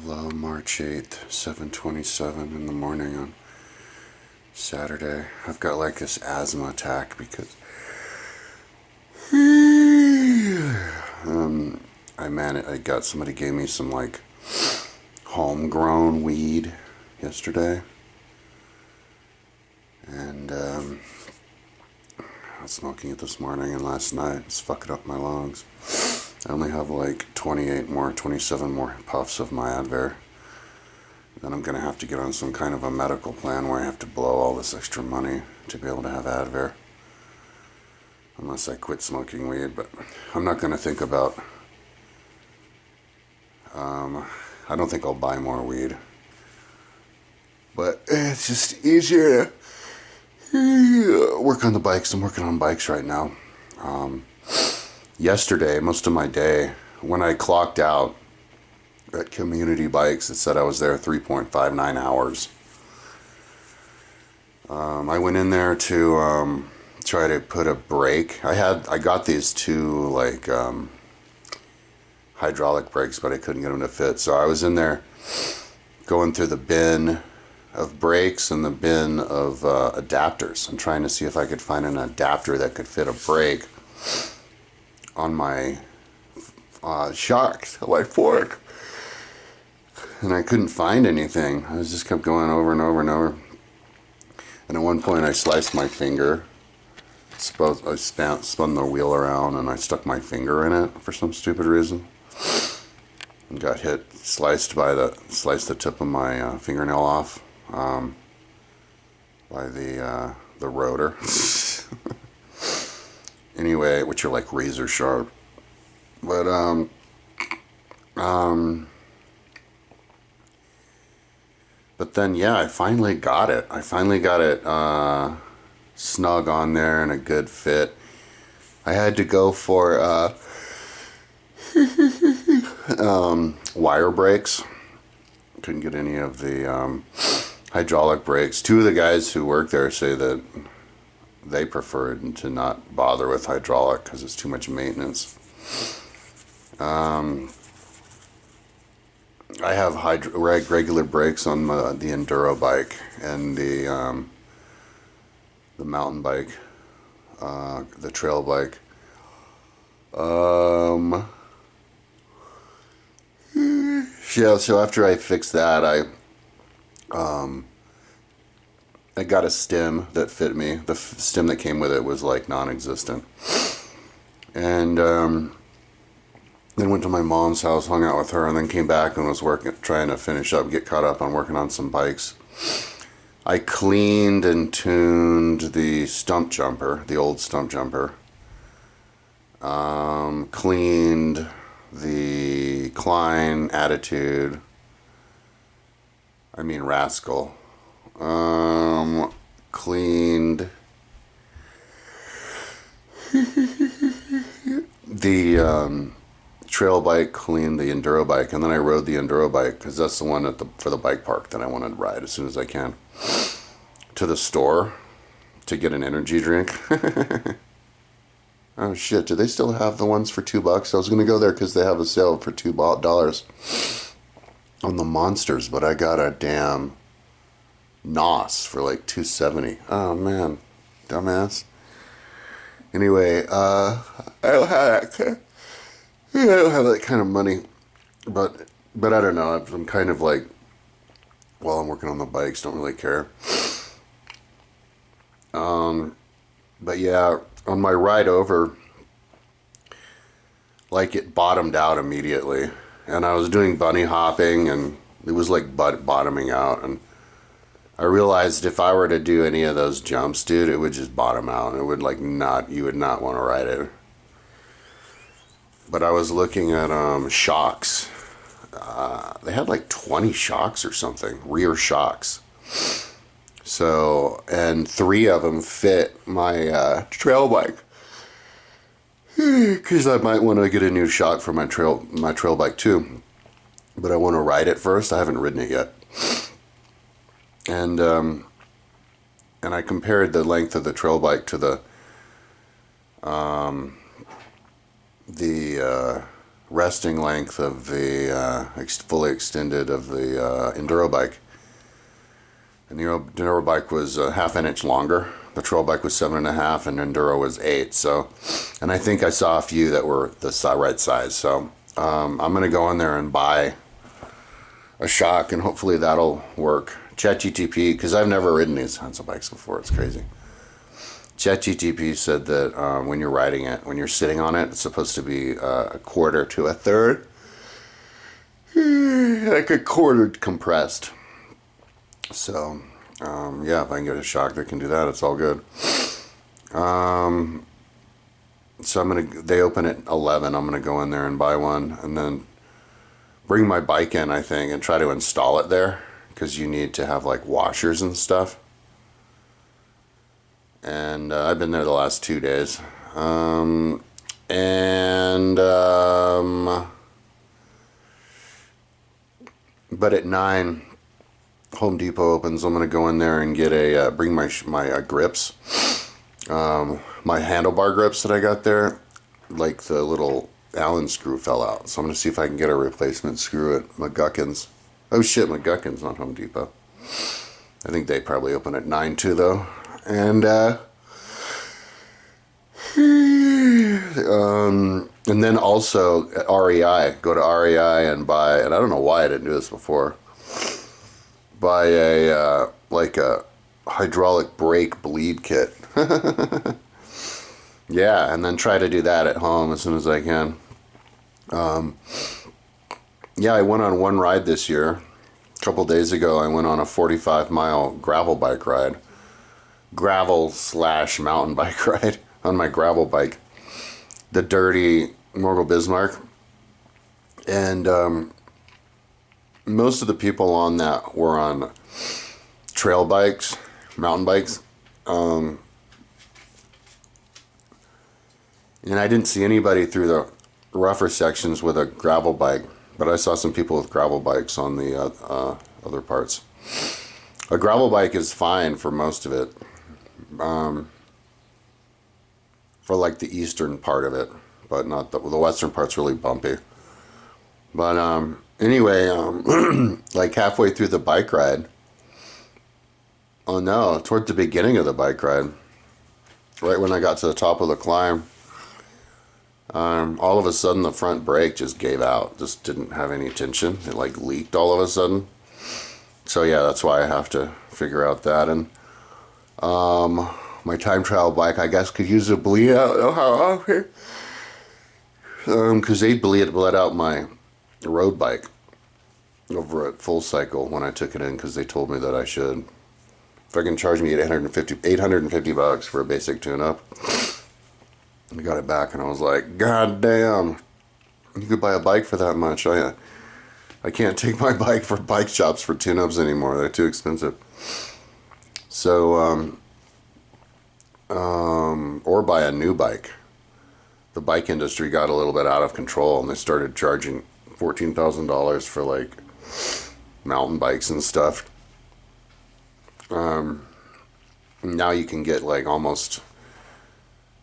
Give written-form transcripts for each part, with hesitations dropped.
Hello, March 8th, 7:27 in the morning on Saturday. I've got like this asthma attack because I got somebody gave me some like homegrown weed yesterday, and I was smoking it this morning and last night. It's fucking up my lungs. I only have like 27 more puffs of my Advair. Then I'm going to have to get on some kind of a medical plan where I have to blow all this extra money to be able to have Advair. Unless I quit smoking weed, but I'm not going to think about... I don't think I'll buy more weed. But it's just easier to work on the bikes. I'm working on bikes right now. Yesterday, most of my day, when I clocked out at Community Bikes, it said I was there 3.59 hours. I went in there to try to put a brake. I got these two like hydraulic brakes, but I couldn't get them to fit. So I was in there going through the bin of brakes and the bin of adapters. I'm trying to see if I could find an adapter that could fit a brake on my shocks, on my fork. And I couldn't find anything. I just kept going over and over and over. And at one point I sliced my finger. I spun the wheel around and I stuck my finger in it for some stupid reason. And got hit, sliced the tip of my fingernail off by the rotor. Anyway, which are like razor sharp. But but then yeah, I finally got it. Snug on there and a good fit. I had to go for wire brakes. Couldn't get any of the hydraulic brakes. Two of the guys who work there say that they preferred to not bother with hydraulic because it's too much maintenance. I have regular brakes on the enduro bike and the mountain bike, the trail bike. Yeah, so after I fixed that, I got a stem that fit me. The stem that came with it was like non-existent. And then went to my mom's house, hung out with her, and then came back and was trying to finish up, get caught up on working on some bikes. I cleaned and tuned the stump jumper, the old stump jumper. Cleaned the Klein Attitude. I mean Rascal. Cleaned the trail bike, cleaned the enduro bike, and then I rode the enduro bike because that's the one for the bike park that I want to ride as soon as I can, to the store to get an energy drink. Oh shit, do they still have the ones for $2? I was gonna go there because they have a sale for $2 on the Monsters, but I got a damn NOS for like $2.70. Oh man, dumbass. Anyway, I don't have that kind of money, but I don't know. I'm kind of like, while I'm working on the bikes, don't really care. But yeah, on my ride over, like it bottomed out immediately, and I was doing bunny hopping, and it was like bottoming out, and I realized if I were to do any of those jumps, dude, it would just bottom out. It would you would not want to ride it. But I was looking at shocks. They had like 20 shocks or something, rear shocks. So, and 3 of them fit my trail bike. Because I might want to get a new shock for my trail bike too. But I want to ride it first. I haven't ridden it yet. And I compared the length of the trail bike to the resting length of the fully extended of the enduro bike. And the enduro bike was a half an inch longer. The trail bike was 7.5, and enduro was 8. So, and I think I saw a few that were the right size. So I'm gonna go in there and buy a shock, and hopefully that'll work. ChatGTP, because I've never ridden these kinds of bikes before. It's crazy. ChatGTP said that when you're riding it, when you're sitting on it, it's supposed to be a quarter to a third, like a quarter compressed. So, yeah, if I can get a shock that can do that, it's all good. So they open at 11. I'm gonna go in there and buy one, and then bring my bike in, I think, and try to install it there, because you need to have like washers and stuff. And I've been there the last 2 days. But at 9, Home Depot opens. I'm gonna go in there and get bring my grips, my handlebar grips that I got there. Like the little Allen screw fell out, so I'm gonna see if I can get a replacement screw at McGuckin's. Oh shit, McGuckin's, not Home Depot. I think they probably open at 9 too, though. And and then also at REI, go to REI and buy, and I don't know why I didn't do this before, buy a like a hydraulic brake bleed kit. Yeah, and then try to do that at home as soon as I can. Yeah, I went on one ride this year. A couple days ago, I went on a 45-mile gravel bike ride. Gravel/mountain bike ride on my gravel bike. The dirty Morgul Bismarck. And most of the people on that were on trail bikes, mountain bikes. And I didn't see anybody through the rougher sections with a gravel bike, but I saw some people with gravel bikes on the other parts. A gravel bike is fine for most of it, for like the eastern part of it, but not the western part's really bumpy. But anyway, like halfway through the bike ride, oh no, toward the beginning of the bike ride, right when I got to the top of the climb, all of a sudden the front brake just gave out, just didn't have any tension. It like leaked all of a sudden. So yeah, that's why I have to figure out that. And my time trial bike, I guess, could use a bleed out, because they bled out my road bike over at Full Cycle when I took it in, because they told me that I should. If I can charge me $850 for a basic tune-up. I got it back and I was like, God damn, you could buy a bike for that much. I can't take my bike for bike shops for tune-ups anymore. They're too expensive. So, or buy a new bike. The bike industry got a little bit out of control, and they started charging $14,000 for like mountain bikes and stuff. Now you can get like almost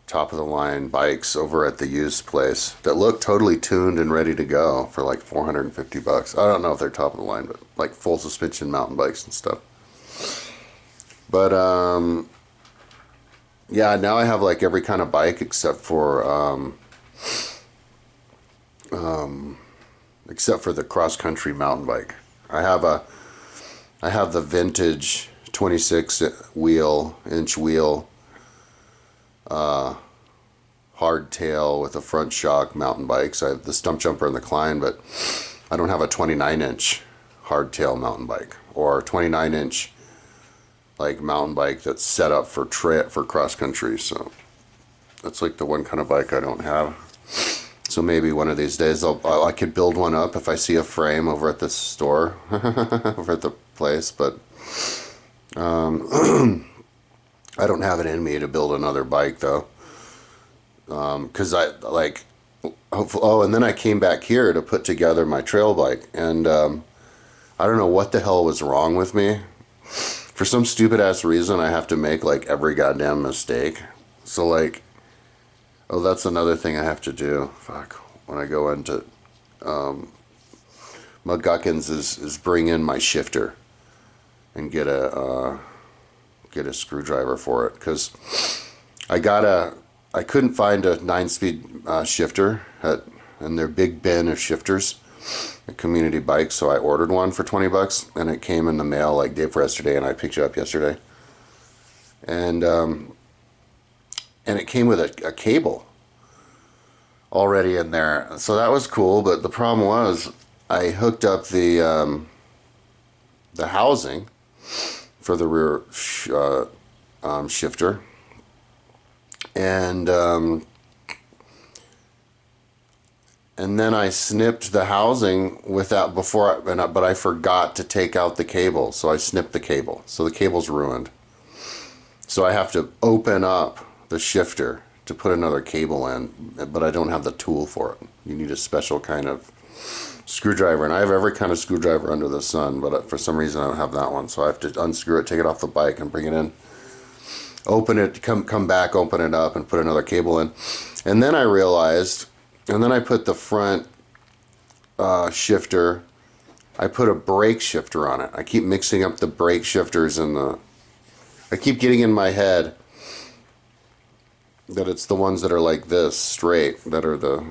top of the line bikes over at the used place that look totally tuned and ready to go for like $450. I don't know if they're top of the line, but like full suspension mountain bikes and stuff. But yeah, now I have like every kind of bike except for the cross-country mountain bike. I have the vintage 26-inch wheel hardtail with a front shock mountain bikes. I have the stump jumper and the Klein, but I don't have a 29-inch hardtail mountain bike or 29-inch like mountain bike that's set up for cross country. So that's like the one kind of bike I don't have. So maybe one of these days I could build one up if I see a frame over at the store, over at the place. But I don't have it in me to build another bike though. Because I like, and then I came back here to put together my trail bike, and I don't know what the hell was wrong with me. For some stupid ass reason, I have to make like every goddamn mistake. So like, oh, that's another thing I have to do. Fuck, when I go in to McGuckins is bring in my shifter and get a screwdriver for it, because I couldn't find a 9-speed shifter in their big bin of shifters at Community Bike, so I ordered one for $20, and it came in the mail like day before yesterday, and I picked it up yesterday, and it came with a cable already in there, so that was cool. But the problem was I hooked up the housing for the rear shifter, and then I snipped the housing but I forgot to take out the cable, so I snipped the cable, so the cable's ruined. So I have to open up the shifter to put another cable in, but I don't have the tool for it. You need a special kind of screwdriver, and I have every kind of screwdriver under the sun, but for some reason I don't have that one, so I have to unscrew it, take it off the bike, and bring it in, open it, come back, open it up, and put another cable in. And then I realized, and then I put the front shifter, I put a brake shifter on it. I keep mixing up the brake shifters, and I keep getting in my head that it's the ones that are like this, straight, that are the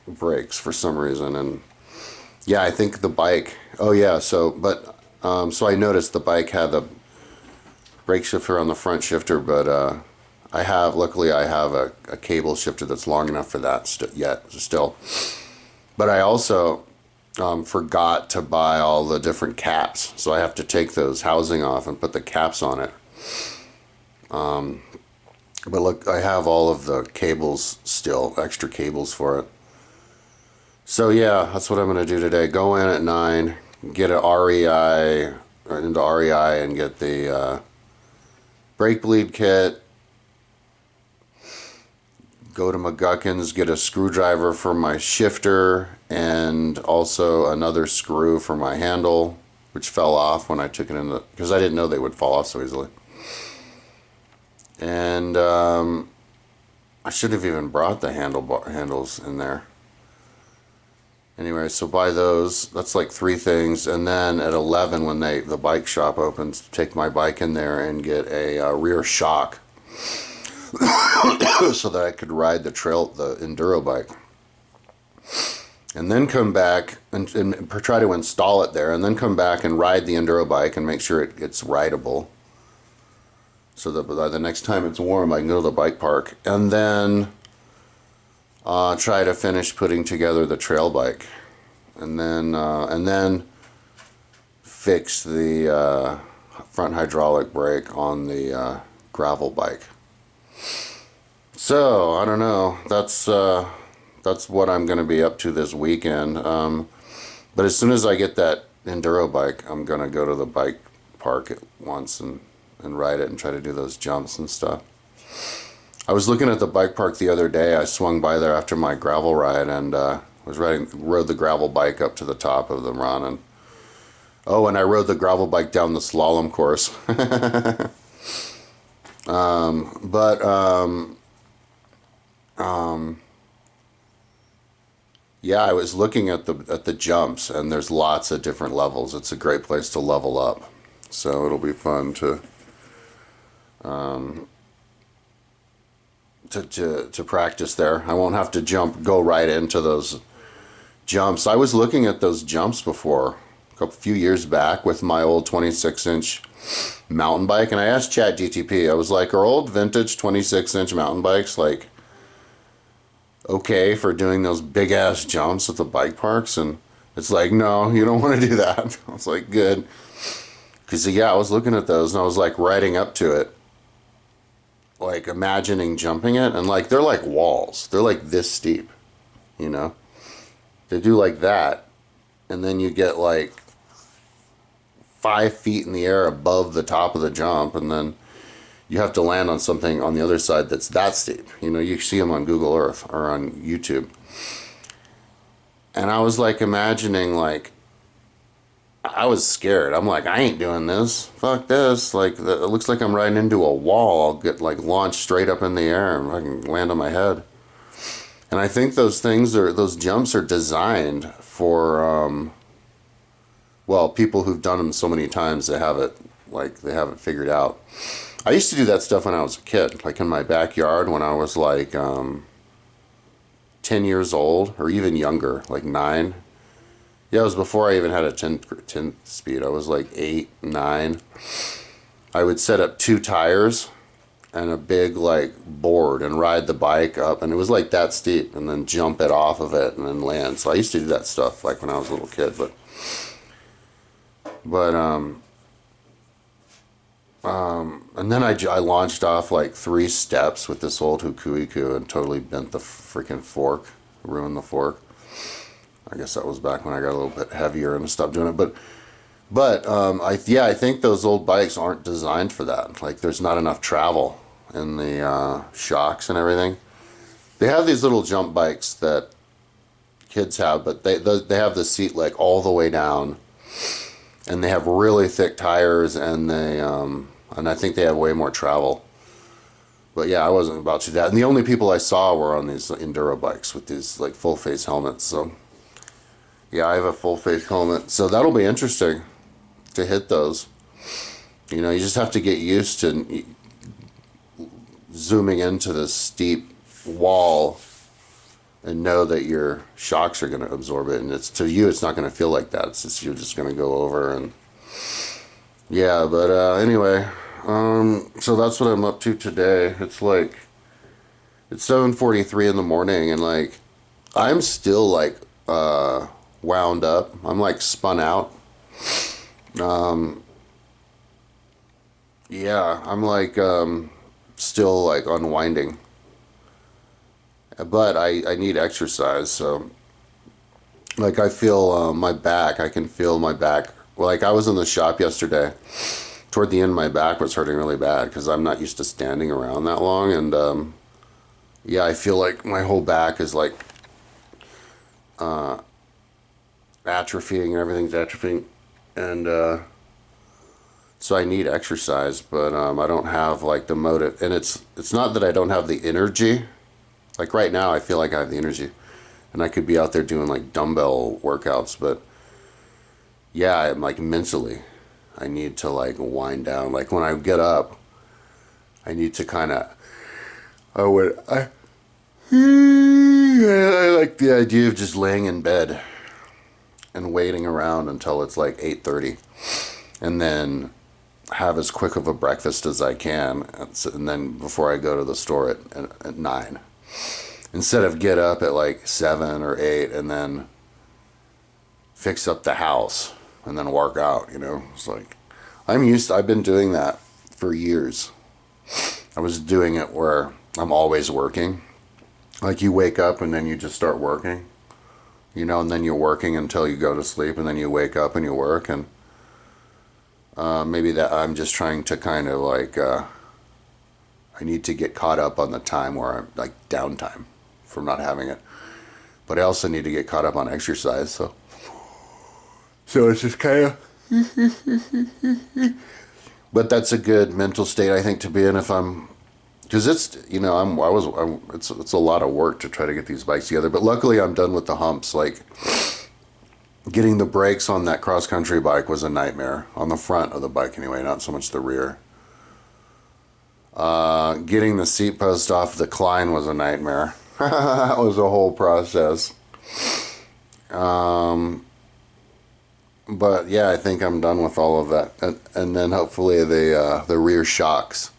brakes for some reason. And yeah, I think the bike, oh yeah, so I noticed the bike had the brake shifter on the front shifter, but luckily I have a cable shifter that's long enough for that still. But I also forgot to buy all the different caps, so I have to take those housing off and put the caps on it. But look, I have all of the cables still, extra cables for it. So yeah, that's what I'm going to do today. Go in at 9, get an REI, or into REI, and get the brake bleed kit. Go to McGuckins, get a screwdriver for my shifter, and also another screw for my handle, which fell off when I took it in because I didn't know they would fall off so easily. And I should have even brought the handles in there. Anyway, so buy those. That's like 3 things. And then at 11, when the bike shop opens, take my bike in there and get a rear shock so that I could ride the enduro bike. And then come back and try to install it there, and then come back and ride the enduro bike and make sure it's rideable, so that by the next time it's warm I can go to the bike park, and then try to finish putting together the trail bike, and then fix the front hydraulic brake on the gravel bike. So I don't know, that's what I'm going to be up to this weekend. But as soon as I get that enduro bike, I'm going to go to the bike park at once and ride it and try to do those jumps and stuff. I was looking at the bike park the other day. I swung by there after my gravel ride, and rode the gravel bike up to the top of the run, and I rode the gravel bike down the slalom course. Yeah, I was looking at the jumps, and there's lots of different levels. It's a great place to level up, so it'll be fun to practice there. I won't have to go right into those jumps. I was looking at those jumps before, a few years back, with my old 26-inch mountain bike, and I asked ChatGTP, I was like, are old vintage 26-inch mountain bikes like okay for doing those big ass jumps at the bike parks? And it's like, no, you don't want to do that. I was like, good, because yeah, I was looking at those, and I was like riding up to it, like imagining jumping it, and like they're like walls, they're like this steep, they do like that, and then you get like 5 feet in the air above the top of the jump, and then you have to land on something on the other side that's that steep. You see them on Google Earth or on YouTube. And I was like imagining, like, I was scared. I'm like, I ain't doing this. Fuck this. Like, it looks like I'm riding into a wall. I'll get like launched straight up in the air and I can land on my head. And I think those jumps are designed for, well, people who've done them so many times they have it figured out. I used to do that stuff when I was a kid, like in my backyard when I was like 10 years old or even younger, like 9. Yeah, it was before I even had a 10 speed. I was like 8, 9. I would set up 2 tires and a big like board and ride the bike up, and it was like that steep, and then jump it off of it and then land. So I used to do that stuff like when I was a little kid, but and then I launched off like 3 steps with this old Hukuiku and totally bent the freaking fork, ruined the fork. I guess that was back when I got a little bit heavier and stopped doing it, but I think those old bikes aren't designed for that. Like there's not enough travel in the shocks and everything. They have these little jump bikes that kids have, but they have the seat like all the way down, and they have really thick tires, and and I think they have way more travel. But yeah, I wasn't about to do that. And the only people I saw were on these enduro bikes with these like full face helmets. So yeah, I have a full face helmet, so that'll be interesting to hit those. You know, you just have to get used to zooming into this steep wall and know that your shocks are going to absorb it, and to you it's not going to feel like that. It's just you're just going to go over. And yeah, but anyway, so that's what I'm up to today. It's 7:43 in the morning, and like I'm still like wound up. I'm like spun out. Yeah, I'm like still like unwinding, but I need exercise. So like I feel my back. I can feel my back. Well, like I was in the shop yesterday. Toward the end, my back was hurting really bad because I'm not used to standing around that long, and yeah, I feel like my whole back is like atrophying, and everything's atrophying, and so I need exercise, but I don't have like the motive, and it's not that I don't have the energy. Like right now, I feel like I have the energy, and I could be out there doing like dumbbell workouts, but yeah, I'm like mentally, I need to like wind down. Like when I get up, I need to kind of, I like the idea of just laying in bed and waiting around until it's like 8:30, and then have as quick of a breakfast as I can, and then before I go to the store at 9, instead of get up at like 7 or 8 and then fix up the house and then work out. You know, it's like I've been doing that for years. I was doing it where I'm always working. Like you wake up and then you just start working, you know, and then you're working until you go to sleep, and then you wake up and you work. And maybe that I'm just trying to kind of like I need to get caught up on the time where I'm like downtime from not having it, but I also need to get caught up on exercise. So it's just kind of but that's a good mental state I think to be in, if I'm, because it's, you know, it's a lot of work to try to get these bikes together, but luckily I'm done with the humps. Like getting the brakes on that cross country bike was a nightmare, on the front of the bike anyway, not so much the rear. Getting the seat post off the Klein was a nightmare. That was a whole process. But yeah, I think I'm done with all of that, and then hopefully the rear shocks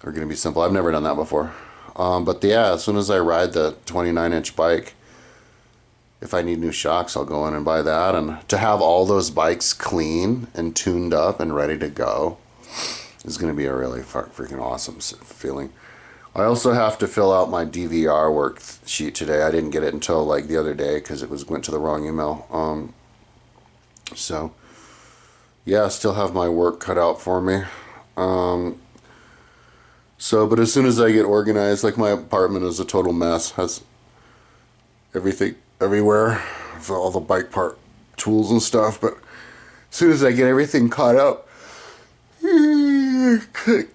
are going to be simple. I've never done that before, but yeah, as soon as I ride the 29-inch bike, if I need new shocks, I'll go in and buy that. And to have all those bikes clean and tuned up and ready to go is going to be a really freaking awesome feeling. I also have to fill out my DVR worksheet today. I didn't get it until like the other day because it went to the wrong email. So yeah, I still have my work cut out for me. But as soon as I get organized, like my apartment is a total mess, has everything everywhere for all the bike part tools and stuff, but as soon as I get everything caught up,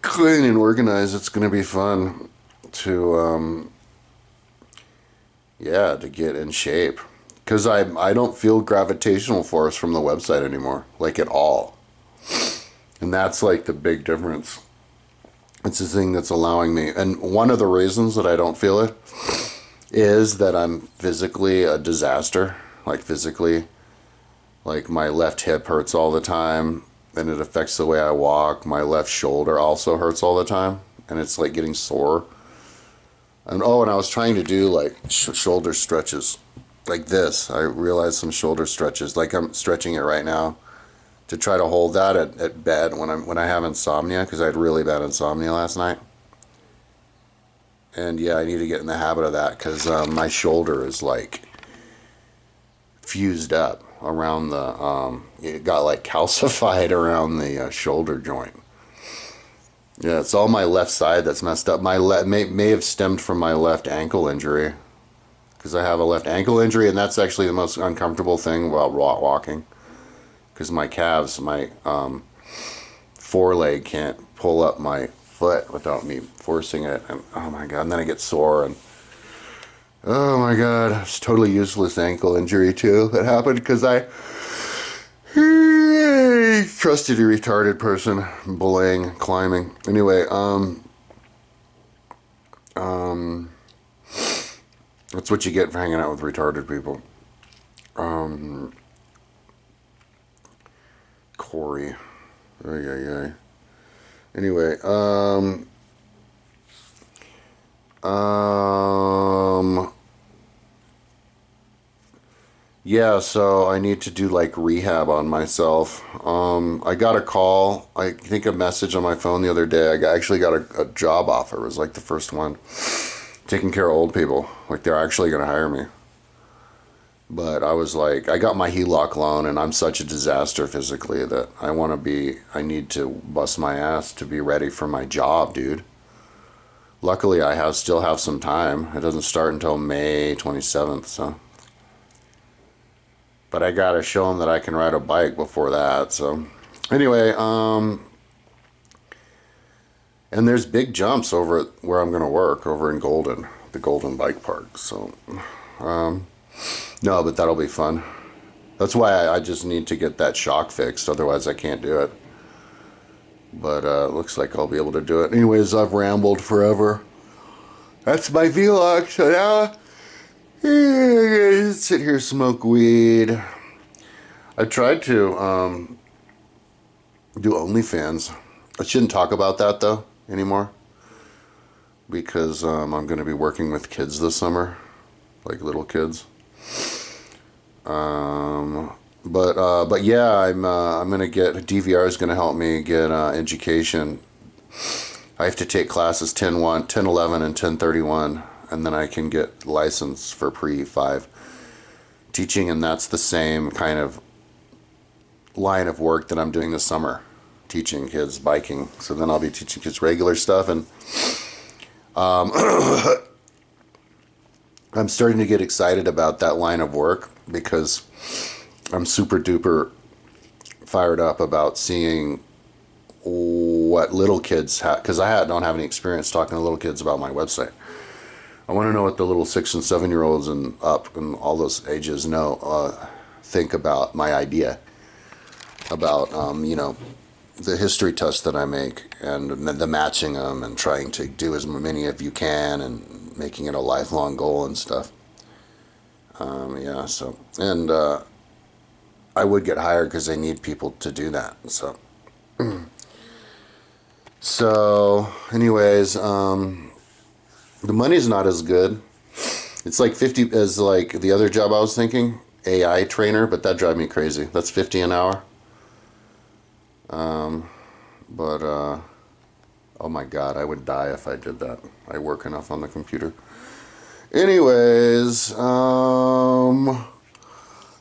clean and organized, it's going to be fun to yeah, to get in shape. Because I don't feel gravitational force from the website anymore, like at all. And that's like the big difference. It's the thing that's allowing me. And one of the reasons that I don't feel it is that I'm physically a disaster. Like physically, like my left hip hurts all the time and it affects the way I walk. My left shoulder also hurts all the time and it's like getting sore. And oh, and I was trying to do like shoulder stretches like this. I realized some shoulder stretches, like I'm stretching it right now to try to hold that at bed when I have insomnia, because I had really bad insomnia last night. And yeah, I need to get in the habit of that because my shoulder is like fused up around the it got like calcified around the shoulder joint. Yeah, it's all my left side that's messed up. My may have stemmed from my left ankle injury, because I have a left ankle injury, and that's actually the most uncomfortable thing while walking, because my calves, my foreleg can't pull up my foot without me forcing it, and oh my god, and then I get sore, and oh my god, it's totally useless ankle injury too. It happened because I trusted a retarded person, belaying, climbing. Anyway, that's what you get for hanging out with retarded people. Corey. Ay. Anyway, yeah, so I need to do like rehab on myself. I got a call, I think a message on my phone the other day. I actually got a job offer. It was like the first one, taking care of old people. Like they're actually going to hire me. But I was like, I got my HELOC loan and I'm such a disaster physically that I need to bust my ass to be ready for my job, dude. Luckily, I still have some time. It doesn't start until May 27th, so. But I gotta show them that I can ride a bike before that, so. Anyway, and there's big jumps over at where I'm gonna work, over in Golden, the Golden Bike Park, so. No, but that'll be fun. That's why I just need to get that shock fixed, otherwise I can't do it. But looks like I'll be able to do it. Anyways, I've rambled forever. That's my vlog, so now I sit here, smoke weed. I tried to do OnlyFans. I shouldn't talk about that though anymore, because I'm going to be working with kids this summer, like little kids. But yeah, I'm gonna get DVR is gonna help me get education. I have to take classes 10-1, 10-11, and 10-31, and then I can get license for pre-5 teaching, and that's the same kind of line of work that I'm doing this summer, teaching kids biking. So then I'll be teaching kids regular stuff, and I'm starting to get excited about that line of work because I'm super duper fired up about seeing what little kids have, because don't have any experience talking to little kids about my website. I want to know what the little 6 and 7 year olds and up and all those ages think about my idea about the history test that I make, and the matching them and trying to do as many of you can and making it a lifelong goal and stuff. Yeah, so, and I would get hired because they need people to do that, so. So, anyways, the money's not as good. It's like 50 as like the other job I was thinking, AI trainer, but that drives me crazy. That's 50 an hour. Oh my god, I would die if I did that. I work enough on the computer. Anyways,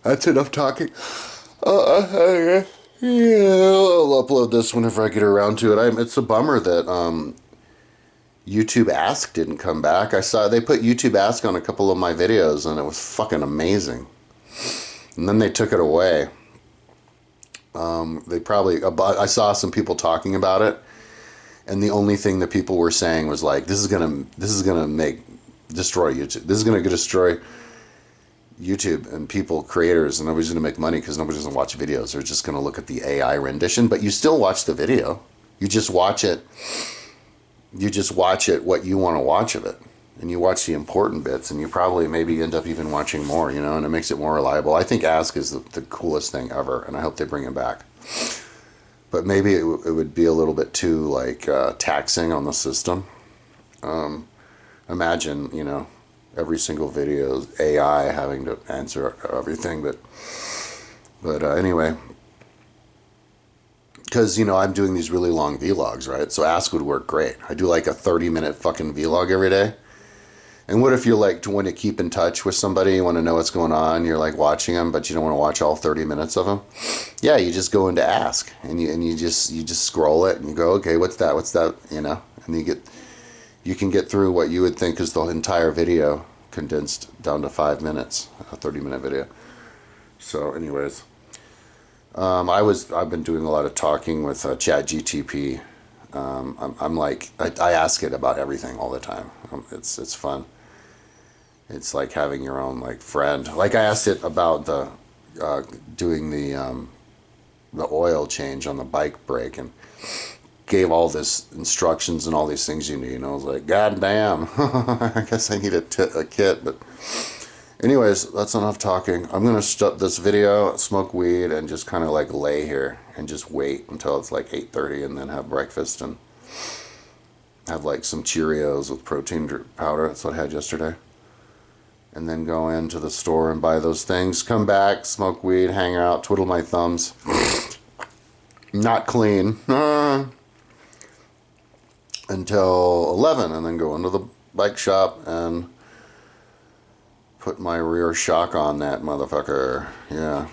that's enough talking. Yeah, I'll upload this whenever I get around to it. It's a bummer that YouTube Ask didn't come back. I saw they put YouTube Ask on a couple of my videos, and it was fucking amazing. And then they took it away. I saw some people talking about it, and the only thing that people were saying was like, this is gonna make destroy YouTube. This is going to destroy YouTube and people, creators, and nobody's going to make money because nobody's going to watch videos. They're just going to look at the AI rendition, but you still watch the video. You just watch it. You just watch it what you want to watch of it. And you watch the important bits, and you probably maybe end up even watching more, you know, and it makes it more reliable. I think Ask is the coolest thing ever, and I hope they bring it back. But maybe it would be a little bit too, like, taxing on the system. Imagine, you know, every single video AI having to answer everything, but anyway, because, you know, I'm doing these really long vlogs, right? So Ask would work great. I do like a 30-minute fucking vlog every day. And what if you like to want to keep in touch with somebody, you want to know what's going on, you're like watching them, but you don't want to watch all 30 minutes of them? Yeah, you just go into Ask, and you just scroll it, and you go, okay, what's that, you know? And you can get through what you would think is the entire video condensed down to 5 minutes, a 30-minute video. So anyways, I've been doing a lot of talking with ChatGTP. I'm like, I ask it about everything all the time. It's fun. It's like having your own like friend. Like I asked it about doing the oil change on the bike brake, and gave all this instructions and all these things you need. And I was like, God damn, I guess I need a kit. But anyways, that's enough talking. I'm gonna stop this video, smoke weed, and just kind of like lay here and just wait until it's like 8:30, and then have breakfast and have like some Cheerios with protein powder. That's what I had yesterday. And then go into the store and buy those things. Come back, smoke weed, hang out, twiddle my thumbs. Not clean. Until 11, and then go into the bike shop and put my rear shock on that motherfucker. Yeah.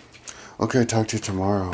Okay, talk to you tomorrow.